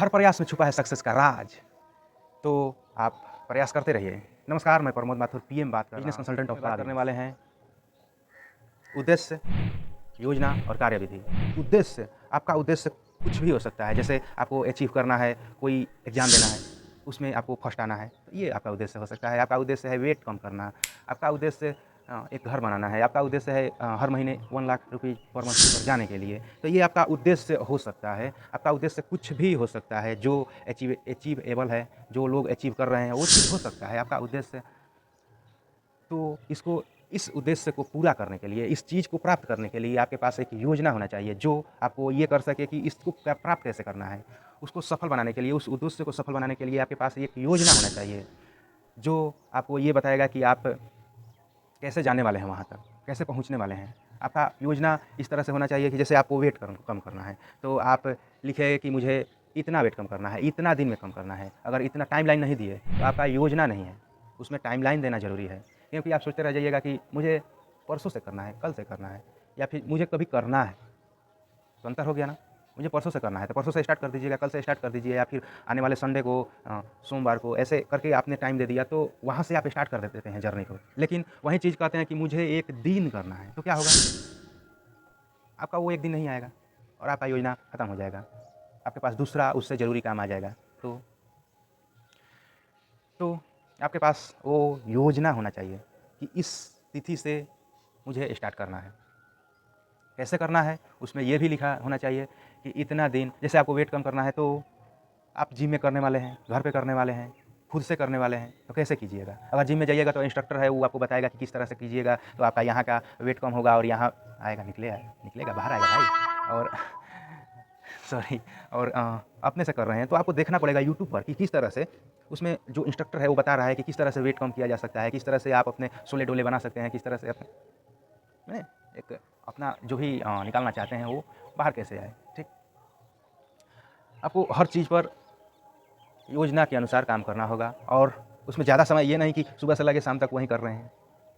हर प्रयास में छुपा है सक्सेस का राज। तो आप प्रयास करते रहिए। नमस्कार, मैं प्रमोद माथुर पीएम बात कर रहा हूँ। बिजनेस कंसल्टेंट ऑफ बात करने वाले हैं उद्देश्य, योजना और कार्यविधि। उद्देश्य, आपका उद्देश्य कुछ भी हो सकता है। जैसे आपको अचीव करना है, कोई एग्ज़ाम देना है, उसमें आपको फर्स्ट आना है, तो ये आपका उद्देश्य हो सकता है। आपका उद्देश्य है वेट कम करना, आपका उद्देश्य एक घर बनाना है, आपका उद्देश्य है हर महीने 1 लाख रुपये पर मंथ पर जाने के लिए, तो ये आपका उद्देश्य हो सकता है। आपका उद्देश्य कुछ भी हो सकता है जो अचीवेबल है, जो लोग अचीव कर रहे हैं वो चीज़ हो सकता है आपका उद्देश्य। तो इस उद्देश्य को पूरा करने के लिए, इस चीज़ को प्राप्त करने के लिए आपके पास एक योजना होना चाहिए जो आपको ये कर सके कि इसको प्राप्त कैसे करना है। उसको सफल बनाने के लिए, उस उद्देश्य को सफल बनाने के लिए आपके पास एक योजना होना चाहिए, जो आपको ये बताएगा कि आप कैसे जाने वाले हैं वहाँ तक, कैसे पहुँचने वाले हैं। आपका योजना इस तरह से होना चाहिए कि जैसे आपको वेट कम करना है, तो आप लिखे कि मुझे इतना वेट कम करना है, इतना दिन में कम करना है। अगर इतना टाइमलाइन नहीं दिए तो आपका योजना नहीं है, उसमें टाइमलाइन देना ज़रूरी है। क्योंकि आप सोचते रह जाइएगा कि मुझे परसों से करना है, कल से करना है, या फिर मुझे कभी करना है, तो अंतर हो गया ना। मुझे परसों से करना है तो परसों से स्टार्ट कर दीजिएगा, कल से स्टार्ट कर दीजिए, या फिर आने वाले संडे को, सोमवार को, ऐसे करके आपने टाइम दे दिया तो वहाँ से आप स्टार्ट कर देते हैं जर्नी को। लेकिन वही चीज़ कहते हैं कि मुझे एक दिन करना है, तो क्या होगा? आपका वो एक दिन नहीं आएगा और आपका योजना ख़त्म हो जाएगा। आपके पास दूसरा उससे ज़रूरी काम आ जाएगा। तो आपके पास वो योजना होना चाहिए कि इस तिथि से मुझे स्टार्ट करना है। कैसे करना है, उसमें ये भी लिखा होना चाहिए कि इतना दिन, जैसे आपको वेट कम करना है तो आप जिम में करने वाले हैं, घर पे करने वाले हैं, खुद से करने वाले हैं, तो कैसे कीजिएगा? अगर जिम में जाइएगा तो इंस्ट्रक्टर है, वो आपको बताएगा कि किस तरह से कीजिएगा, तो आपका यहाँ का वेट कम होगा और यहाँ आएगा, निकलेगा, बाहर आएगा भाई। और सॉरी, और अपने से कर रहे हैं तो आपको देखना पड़ेगा यूट्यूब पर कि किस तरह से, उसमें जो इंस्ट्रक्टर है वो बता रहा है कि किस तरह से वेट कम किया जा सकता है, किस तरह से आप अपने शोले-डोले बना सकते हैं, किस तरह से अपने एक अपना जो भी निकालना चाहते हैं वो बाहर कैसे आए, ठीक? आपको हर चीज़ पर योजना के अनुसार काम करना होगा और उसमें ज़्यादा समय ये नहीं कि सुबह से लेके शाम तक वहीं कर रहे हैं,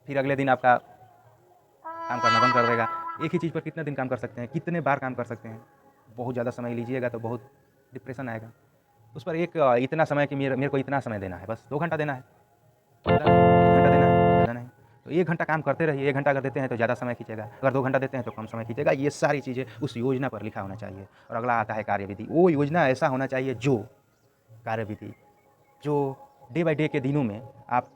फिर अगले दिन आपका काम करना बंद कर देगा। एक ही चीज़ पर कितने दिन काम कर सकते हैं, कितने बार काम कर सकते हैं? बहुत ज़्यादा समय लीजिएगा तो बहुत डिप्रेशन आएगा। उस पर एक इतना समय कि मेरे को इतना समय देना है, बस 2 घंटा देना है, ज़्यादा नहीं, 1 घंटा देना है, ज़्यादा नहीं। तो 1 घंटा काम करते रहिए, 1 घंटा अगर देते हैं तो ज़्यादा समय खींचेगा, अगर 2 घंटा देते हैं तो कम समय खींचेगा। ये सारी चीज़ें उस योजना पर लिखा होना चाहिए। और अगला आता है कार्यविधि। वो योजना ऐसा होना चाहिए जो कार्यविधि, जो डे बाय डे के दिनों में आप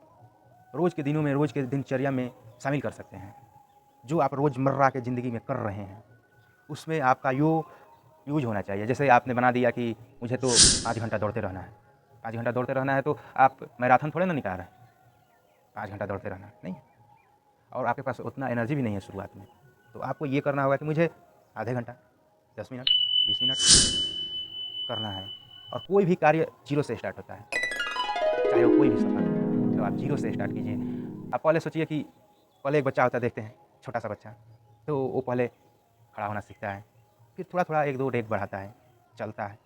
रोज़ के दिनों में, रोज़ के दिनचर्या में शामिल कर सकते हैं। जो आप रोज़मर्रा के ज़िंदगी में कर रहे हैं, उसमें आपका यूज़ होना चाहिए। जैसे आपने बना दिया कि मुझे तो 5 घंटा दौड़ते रहना है। 5 घंटा दौड़ते रहना है तो आप मैराथन थोड़े ना निकाल रहे हैं, 5 घंटा दौड़ते रहना, नहीं। और आपके पास उतना एनर्जी भी नहीं है शुरुआत में। तो आपको ये करना होगा कि मुझे आधे घंटा, 10 मिनट, 20 मिनट करना है। और कोई भी कार्य ज़ीरो से स्टार्ट होता है, चाहे वो कोई भी सफ़र हो, तो आप ज़ीरो से स्टार्ट कीजिए। आप पहले सोचिए कि पहले एक बच्चा होता है, देखते हैं, छोटा-सा बच्चा, तो वो पहले खड़ा होना सीखता है, फिर थोड़ा-थोड़ा 1-2 डेग बढ़ाता है, चलता है,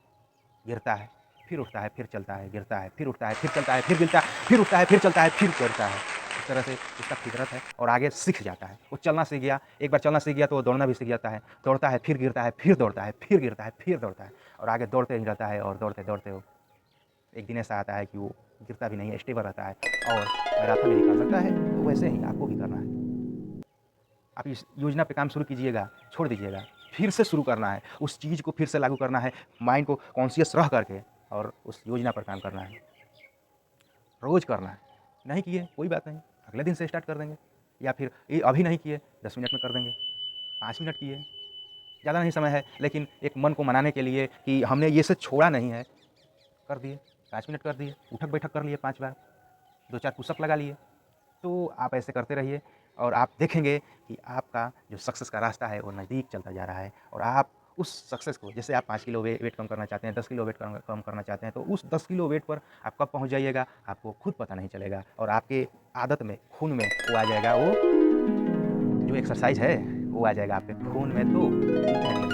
गिरता है, फिर उठता है, फिर चलता है, गिरता है, फिर उठता है, फिर चलता है, फिर गिरता है, फिर उठता है, फिर चलता है, फिर गिरता है। इस तरह से उसका फितरत है और आगे सीख जाता है। वो चलना सीख गया, एक बार चलना सीख गया तो वो दौड़ना भी सीख जाता है। दौड़ता है, फिर गिरता है, फिर दौड़ता है, फिर गिरता है, फिर दौड़ता है और आगे दौड़ते ही रहता है और दौड़ते-दौड़ते वो एक दिन ऐसा आता है कि वो गिरता भी नहीं है, स्टेबल रहता है और मैराथन भी निकाल सकता है। तो वैसे ही आपको भी करना है। आप इस योजना पे काम शुरू कीजिएगा, छोड़ दीजिएगा, फिर से शुरू करना है, उस चीज़ को फिर से लागू करना है, माइंड को कॉन्शियस रह करके और उस योजना पर काम करना है, रोज़ करना है। नहीं किए कोई बात नहीं, अगले दिन से स्टार्ट कर देंगे, या फिर ये अभी नहीं किए 10 मिनट में कर देंगे, 5 मिनट किए, ज़्यादा नहीं समय है, लेकिन एक मन को मनाने के लिए कि हमने ये सब छोड़ा नहीं है, कर दिए, 5 मिनट कर दिए, उठक-बैठक कर लिए 5 बार, 2-4 पुशअप लगा लिए। तो आप ऐसे करते रहिए और आप देखेंगे कि आपका जो सक्सेस का रास्ता है वो नज़दीक चलता जा रहा है और आप उस सक्सेस को, जैसे आप 5 किलो वेट कम करना चाहते हैं, 10 किलो वेट कम करना चाहते हैं, तो उस 10 किलो वेट पर आप कब पहुंच जाइएगा आपको खुद पता नहीं चलेगा और आपके आदत में, खून में वो आ जाएगा, वो जो एक्सरसाइज है वो आ जाएगा आपके खून में। तो